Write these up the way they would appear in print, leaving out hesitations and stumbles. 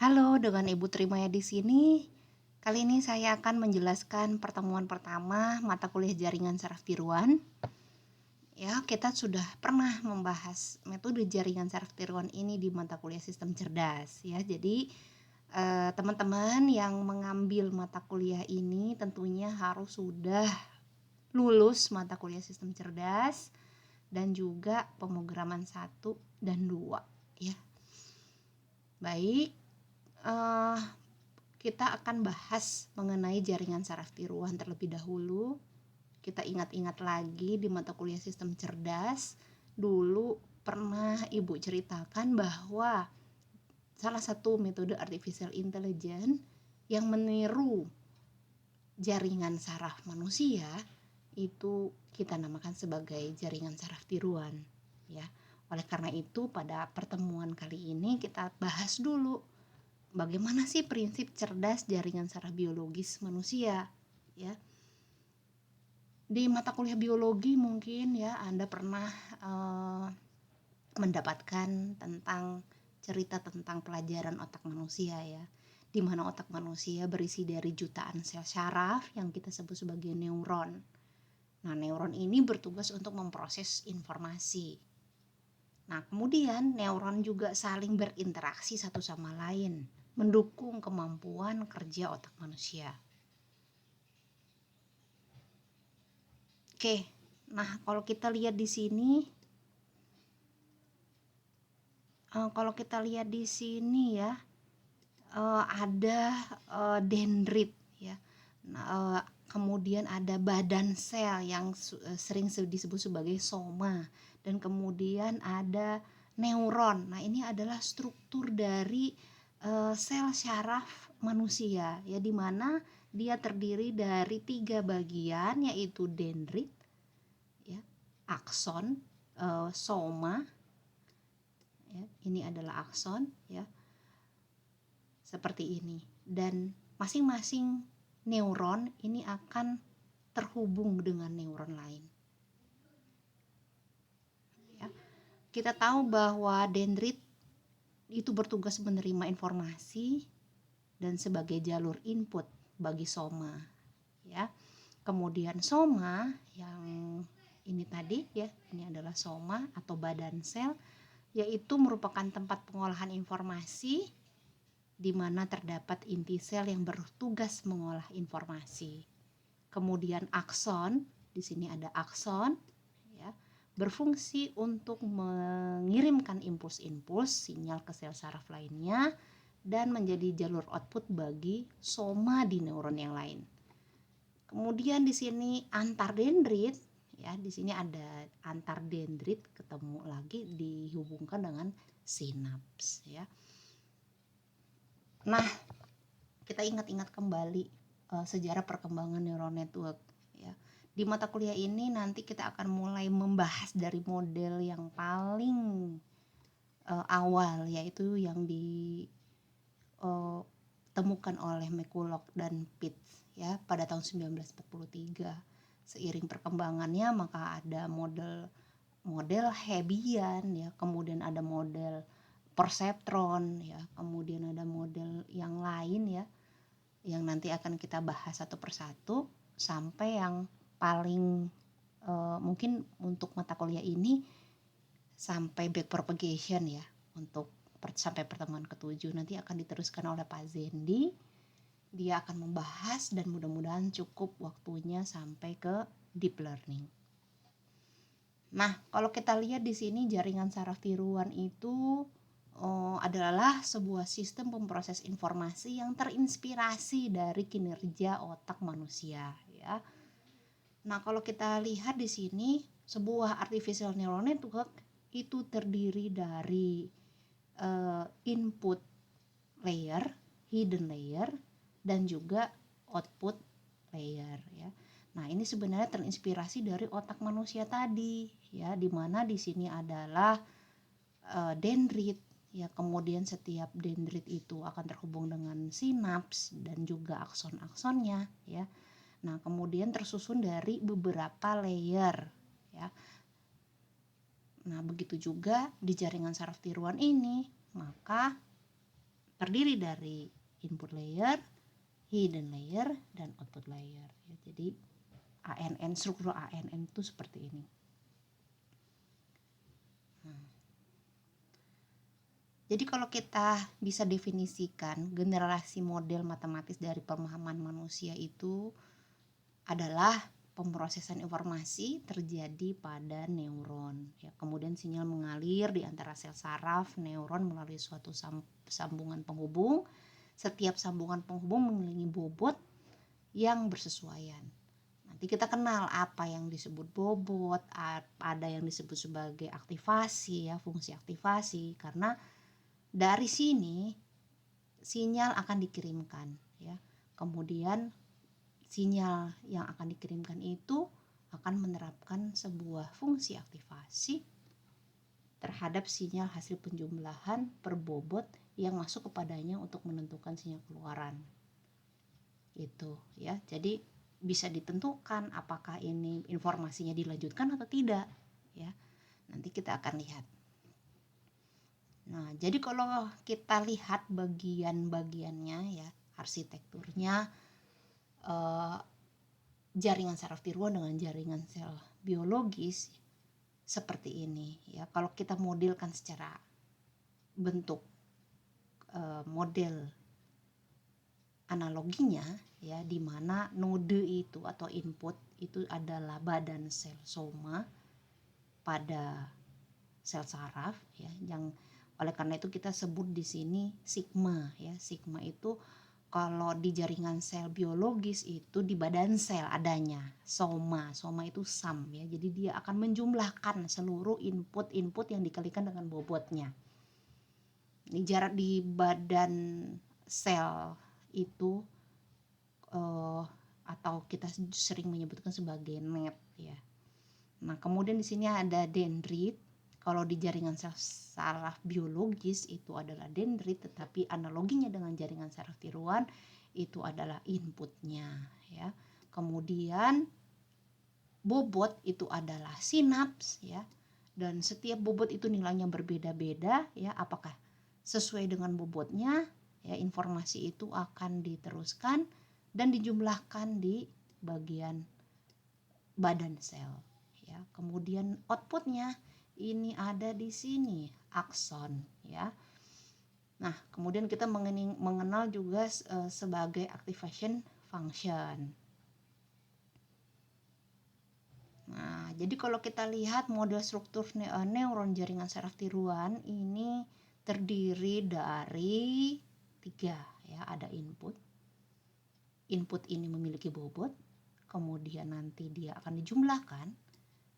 Halo, dengan Ibu Trimaya di sini. Kali ini saya akan menjelaskan pertemuan pertama mata kuliah jaringan saraf tiruan. Ya, kita sudah pernah membahas metode jaringan saraf tiruan ini di mata kuliah sistem cerdas ya. Jadi, teman-teman yang mengambil mata kuliah ini tentunya harus sudah lulus mata kuliah sistem cerdas dan juga pemrograman 1 dan 2 ya. Baik, eh, kita akan bahas mengenai jaringan saraf tiruan terlebih dahulu. Kita ingat-ingat lagi di mata kuliah sistem cerdas, dulu pernah Ibu ceritakan bahwa salah satu metode artificial intelligence yang meniru jaringan saraf manusia itu kita namakan sebagai jaringan saraf tiruan ya. Oleh karena itu pada pertemuan kali ini kita bahas dulu bagaimana sih prinsip cerdas jaringan saraf biologis manusia ya. Di mata kuliah biologi mungkin ya Anda pernah mendapatkan tentang cerita tentang pelajaran otak manusia ya, di mana otak manusia berisi dari jutaan sel saraf yang kita sebut sebagai neuron. Nah, neuron ini bertugas untuk memproses informasi. Nah, kemudian neuron juga saling berinteraksi satu sama lain, mendukung kemampuan kerja otak manusia. Oke, nah kalau kita lihat di sini, ya, ada dendrit ya. Nah, kemudian ada badan sel yang sering disebut sebagai soma, dan kemudian ada neuron. Nah, ini adalah struktur dari sel saraf manusia ya, di mana dia terdiri dari 3 bagian, yaitu dendrit ya, akson, soma ya, ini adalah akson ya, seperti ini, dan masing-masing neuron ini akan terhubung dengan neuron lain ya. Kita tahu bahwa dendrit itu bertugas menerima informasi dan sebagai jalur input bagi soma ya. Kemudian soma yang ini tadi ya, ini adalah soma atau badan sel, yaitu merupakan tempat pengolahan informasi di mana terdapat inti sel yang bertugas mengolah informasi. Kemudian akson, di sini ada akson ya, berfungsi untuk mengirimkan impuls-impuls sinyal ke sel saraf lainnya dan menjadi jalur output bagi soma di neuron yang lain. Kemudian di sini antar dendrit ya, di sini ada antar dendrit ketemu lagi dihubungkan dengan sinaps ya. Nah, kita ingat-ingat kembali sejarah perkembangan neural network ya. Di mata kuliah ini nanti kita akan mulai membahas dari model yang paling awal, yaitu yang ditemukan oleh McCulloch dan Pitts ya pada tahun 1943. Seiring perkembangannya maka ada model Hebbian ya, kemudian ada model perseptron ya, kemudian ada model yang lain ya, yang nanti akan kita bahas satu persatu sampai yang paling mungkin untuk mata kuliah ini sampai backpropagation ya, untuk sampai pertemuan ke-7 nanti akan diteruskan oleh Pak Zendi. Dia akan membahas dan mudah-mudahan cukup waktunya sampai ke deep learning. Nah, kalau kita lihat di sini jaringan saraf tiruan itu adalah sebuah sistem pemproses informasi yang terinspirasi dari kinerja otak manusia ya. Nah, kalau kita lihat di sini sebuah artificial neural network itu terdiri dari input layer, hidden layer, dan juga output layer ya. Nah, ini sebenarnya terinspirasi dari otak manusia tadi ya, di mana di sini adalah dendrit ya, kemudian setiap dendrit itu akan terhubung dengan sinaps dan juga akson-aksonnya ya. Nah, kemudian tersusun dari beberapa layer ya. Nah, begitu juga di jaringan saraf tiruan ini, maka terdiri dari input layer, hidden layer, dan output layer. Ya, jadi ANN, struktur ANN itu seperti ini. Jadi kalau kita bisa definisikan generasi model matematis dari pemahaman manusia itu adalah pemrosesan informasi terjadi pada neuron. Ya, kemudian sinyal mengalir di antara sel saraf neuron melalui suatu sambungan penghubung. Setiap sambungan penghubung mengelilingi bobot yang bersesuaian. Nanti kita kenal apa yang disebut bobot, ada yang disebut sebagai aktivasi, ya, fungsi aktivasi, karena dari sini sinyal akan dikirimkan, ya. Kemudian sinyal yang akan dikirimkan itu akan menerapkan sebuah fungsi aktivasi terhadap sinyal hasil penjumlahan per bobot yang masuk kepadanya untuk menentukan sinyal keluaran. Itu, ya. Jadi bisa ditentukan apakah ini informasinya dilanjutkan atau tidak, ya. Nanti kita akan lihat. Nah, jadi kalau kita lihat bagian-bagiannya, ya, arsitekturnya, jaringan saraf tiruan dengan jaringan sel biologis seperti ini, ya. Kalau kita modelkan secara bentuk model analoginya, ya, di mana node itu atau input itu adalah badan sel soma pada sel saraf, ya, yang oleh karena itu kita sebut di sini sigma, ya. Sigma itu kalau di jaringan sel biologis itu di badan sel adanya. Soma itu sum, ya. Jadi dia akan menjumlahkan seluruh input yang dikalikan dengan bobotnya. Ini jarak di badan sel itu atau kita sering menyebutkan sebagai net, ya. Nah, kemudian di sini ada dendrit. Kalau di jaringan sel saraf biologis itu adalah dendrit, tetapi analoginya dengan jaringan saraf tiruan itu adalah inputnya, ya. Kemudian bobot itu adalah sinaps, ya. Dan setiap bobot itu nilainya berbeda-beda, ya. Apakah sesuai dengan bobotnya, ya, informasi itu akan diteruskan dan dijumlahkan di bagian badan sel, ya. Kemudian outputnya ini ada di sini, akson, ya. Nah, kemudian kita mengenal juga sebagai activation function. Nah, jadi kalau kita lihat model struktur neuron jaringan saraf tiruan ini terdiri dari 3, ya. Ada input ini memiliki bobot, kemudian nanti dia akan dijumlahkan,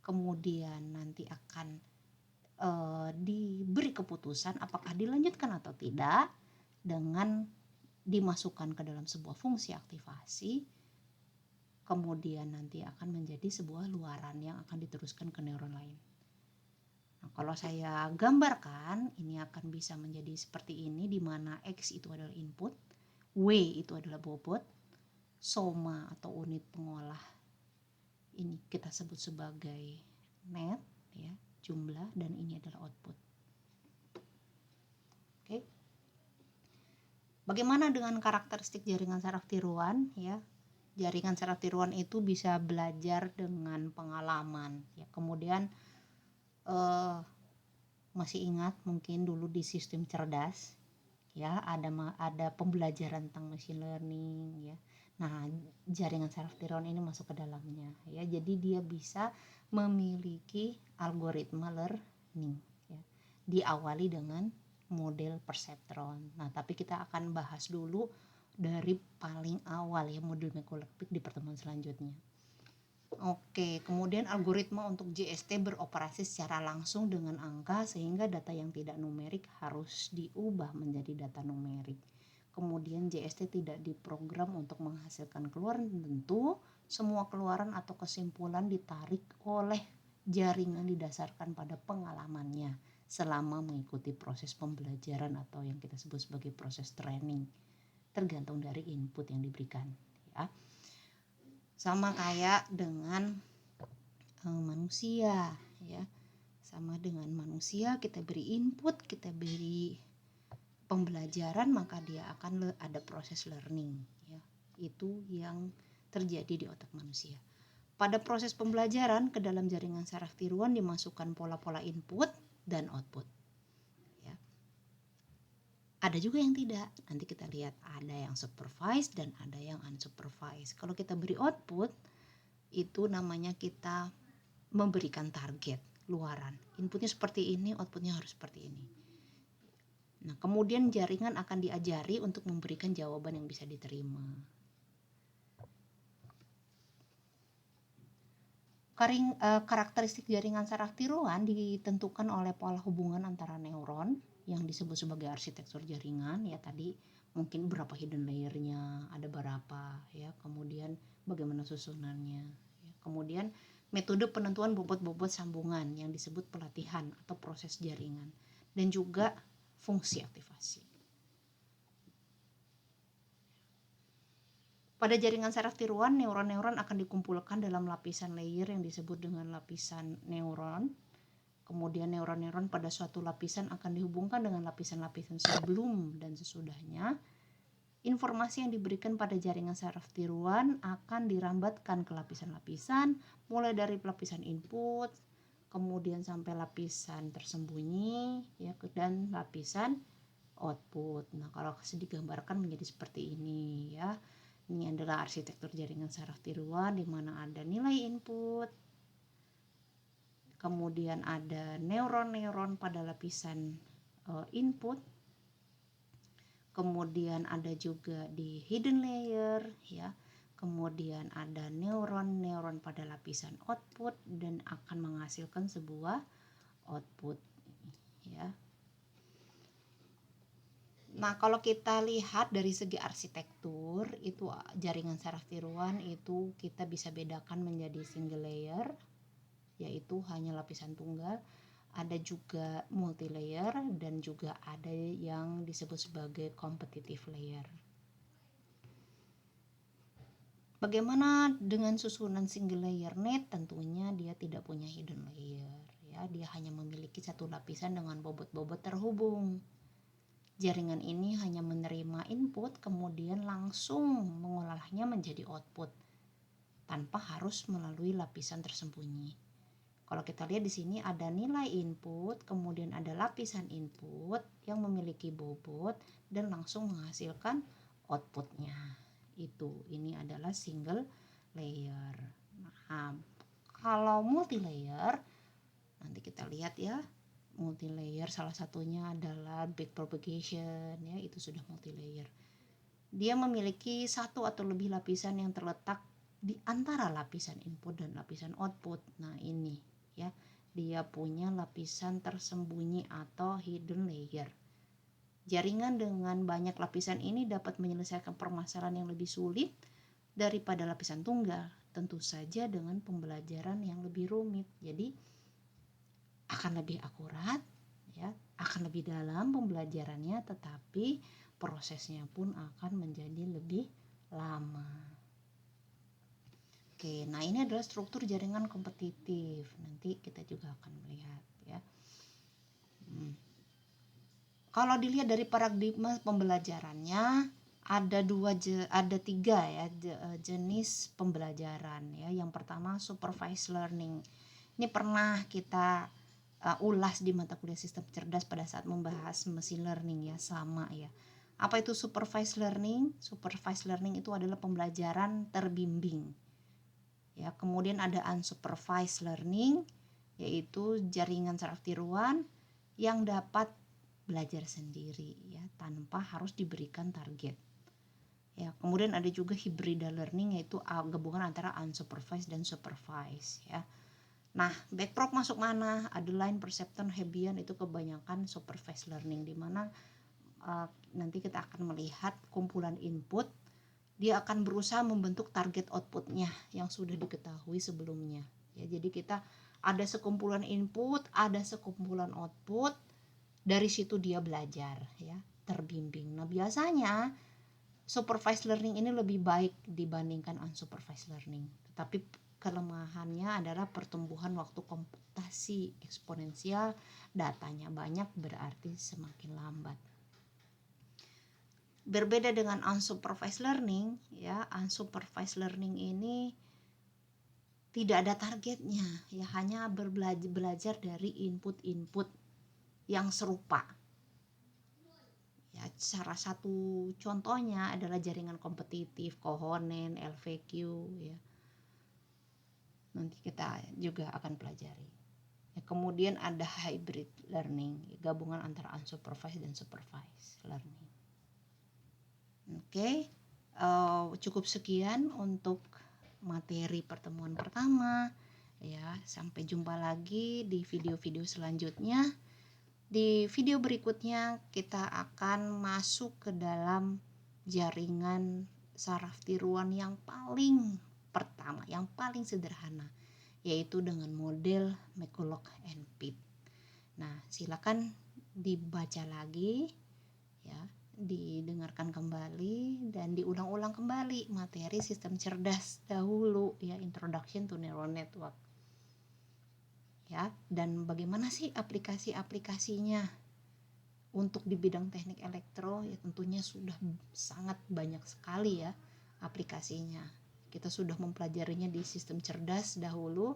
kemudian nanti akan diberi keputusan apakah dilanjutkan atau tidak dengan dimasukkan ke dalam sebuah fungsi aktivasi, kemudian nanti akan menjadi sebuah luaran yang akan diteruskan ke neuron lain. Nah, kalau saya gambarkan ini akan bisa menjadi seperti ini, di mana X itu adalah input, W itu adalah bobot, soma atau unit pengolah ini kita sebut sebagai net, ya, jumlah, dan ini adalah output. Oke. Bagaimana dengan karakteristik jaringan saraf tiruan, ya? Jaringan saraf tiruan itu bisa belajar dengan pengalaman, ya. Kemudian masih ingat mungkin dulu di sistem cerdas, ya, ada pembelajaran tentang machine learning, ya. Nah, jaringan saraf tiruan ini masuk ke dalamnya, ya. Jadi dia bisa memiliki algoritma learning, ya. Diawali dengan model perseptron. Nah, tapi kita akan bahas dulu dari paling awal, ya, model McCulloch-Pick di pertemuan selanjutnya. Oke, kemudian algoritma untuk JST beroperasi secara langsung dengan angka sehingga data yang tidak numerik harus diubah menjadi data numerik. Kemudian JST tidak diprogram untuk menghasilkan keluaran tentu, semua keluaran atau kesimpulan ditarik oleh jaringan didasarkan pada pengalamannya selama mengikuti proses pembelajaran atau yang kita sebut sebagai proses training, tergantung dari input yang diberikan, ya. Sama kayak dengan manusia, ya. Sama dengan manusia, kita beri input, kita beri pembelajaran, maka dia akan ada proses learning, ya. Itu yang terjadi di otak manusia. Pada proses pembelajaran, ke dalam jaringan saraf tiruan dimasukkan pola-pola input dan output. Ya. Ada juga yang tidak. Nanti kita lihat, ada yang supervised dan ada yang unsupervised. Kalau kita beri output, itu namanya kita memberikan target luaran. Inputnya seperti ini, outputnya harus seperti ini. Nah, kemudian jaringan akan diajari untuk memberikan jawaban yang bisa diterima. Karakteristik jaringan saraf tiruan ditentukan oleh pola hubungan antara neuron yang disebut sebagai arsitektur jaringan, ya tadi mungkin berapa hidden layer-nya, ada berapa, ya, kemudian bagaimana susunannya, ya. Kemudian metode penentuan bobot-bobot sambungan yang disebut pelatihan atau proses jaringan, dan juga fungsi aktivasi. Pada jaringan saraf tiruan, neuron-neuron akan dikumpulkan dalam lapisan layer yang disebut dengan lapisan neuron. Kemudian neuron-neuron pada suatu lapisan akan dihubungkan dengan lapisan-lapisan sebelum dan sesudahnya. Informasi yang diberikan pada jaringan saraf tiruan akan dirambatkan ke lapisan-lapisan, mulai dari lapisan input, kemudian sampai lapisan tersembunyi, ya, dan lapisan output. Nah, kalau digambarkan menjadi seperti ini, ya. Ini adalah arsitektur jaringan saraf tiruan di mana ada nilai input, kemudian ada neuron-neuron pada lapisan input, kemudian ada juga di hidden layer, ya. Kemudian ada neuron-neuron pada lapisan output dan akan menghasilkan sebuah output, ya. Nah, kalau kita lihat dari segi arsitektur, itu jaringan saraf tiruan itu kita bisa bedakan menjadi single layer, yaitu hanya lapisan tunggal, ada juga multi layer, dan juga ada yang disebut sebagai competitive layer. Bagaimana dengan susunan single layer net? Tentunya dia tidak punya hidden layer, ya. Dia hanya memiliki satu lapisan dengan bobot-bobot terhubung. Jaringan ini hanya menerima input, kemudian langsung mengolahnya menjadi output tanpa harus melalui lapisan tersembunyi. Kalau kita lihat di sini ada nilai input, kemudian ada lapisan input yang memiliki bobot dan langsung menghasilkan outputnya. Ini adalah single layer. Nah, kalau multi layer, nanti kita lihat, ya. Multi layer salah satunya adalah backpropagation, ya, itu sudah multi layer. Dia memiliki satu atau lebih lapisan yang terletak di antara lapisan input dan lapisan output. Nah, ini, ya, dia punya lapisan tersembunyi atau hidden layer. Jaringan dengan banyak lapisan ini dapat menyelesaikan permasalahan yang lebih sulit daripada lapisan tunggal, tentu saja dengan pembelajaran yang lebih rumit. Jadi akan lebih akurat, ya, akan lebih dalam pembelajarannya, tetapi prosesnya pun akan menjadi lebih lama. Oke, nah ini adalah struktur jaringan kompetitif. Nanti kita juga akan melihat, ya. Kalau dilihat dari paradigma pembelajarannya, ada tiga, ya, jenis pembelajaran, ya. Yang pertama supervised learning. Ini pernah kita ulas di mata kuliah sistem cerdas pada saat membahas machine learning, ya, sama, ya. Apa itu supervised learning? Supervised learning itu adalah pembelajaran terbimbing, ya. Kemudian ada unsupervised learning, yaitu jaringan saraf tiruan yang dapat belajar sendiri, ya, tanpa harus diberikan target, ya. Kemudian ada juga hybrid learning, yaitu gabungan antara unsupervised dan supervised, ya. Nah, backprop masuk mana? Adeline, Perceptron, Hebbian itu kebanyakan supervised learning, di mana nanti kita akan melihat kumpulan input, dia akan berusaha membentuk target outputnya yang sudah diketahui sebelumnya, ya. Jadi kita ada sekumpulan input, ada sekumpulan output, dari situ dia belajar, ya, terbimbing. Nah, biasanya supervised learning ini lebih baik dibandingkan unsupervised learning, tetapi kelemahannya adalah pertumbuhan waktu komputasi eksponensial, datanya banyak berarti semakin lambat. Berbeda dengan unsupervised learning, ya, unsupervised learning ini tidak ada targetnya, ya, hanya belajar dari input-input yang serupa. Ya, salah satu contohnya adalah jaringan kompetitif, Kohonen, LVQ, ya. Nanti kita juga akan pelajari. Ya, kemudian ada hybrid learning, gabungan antara unsupervised dan supervised learning. Oke, cukup sekian untuk materi pertemuan pertama. Ya, sampai jumpa lagi di video-video selanjutnya. Di video berikutnya kita akan masuk ke dalam jaringan saraf tiruan yang paling pertama, yang paling sederhana, yaitu dengan model McCulloch and Pitt. Nah, silakan dibaca lagi, ya, didengarkan kembali dan diulang-ulang kembali materi sistem cerdas dahulu, ya, Introduction to Neural Network. Ya, dan bagaimana sih aplikasi-aplikasinya untuk di bidang teknik elektro? Ya, tentunya sudah sangat banyak sekali, ya, aplikasinya. Kita sudah mempelajarinya di sistem cerdas dahulu.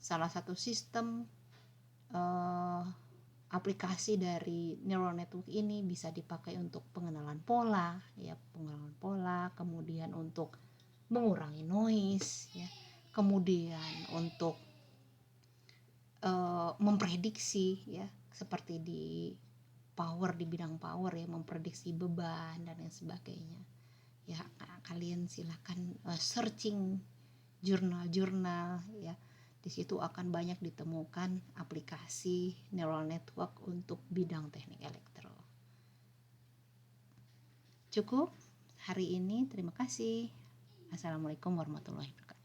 Salah satu sistem aplikasi dari neural network ini bisa dipakai untuk pengenalan pola, ya, kemudian untuk mengurangi noise, ya, kemudian untuk memprediksi, ya, seperti di bidang power, ya, memprediksi beban dan lain sebagainya. Ya, kalian silakan searching jurnal-jurnal, ya. Di situ akan banyak ditemukan aplikasi neural network untuk bidang teknik elektro. Cukup hari ini, terima kasih. Assalamualaikum warahmatullahi wabarakatuh.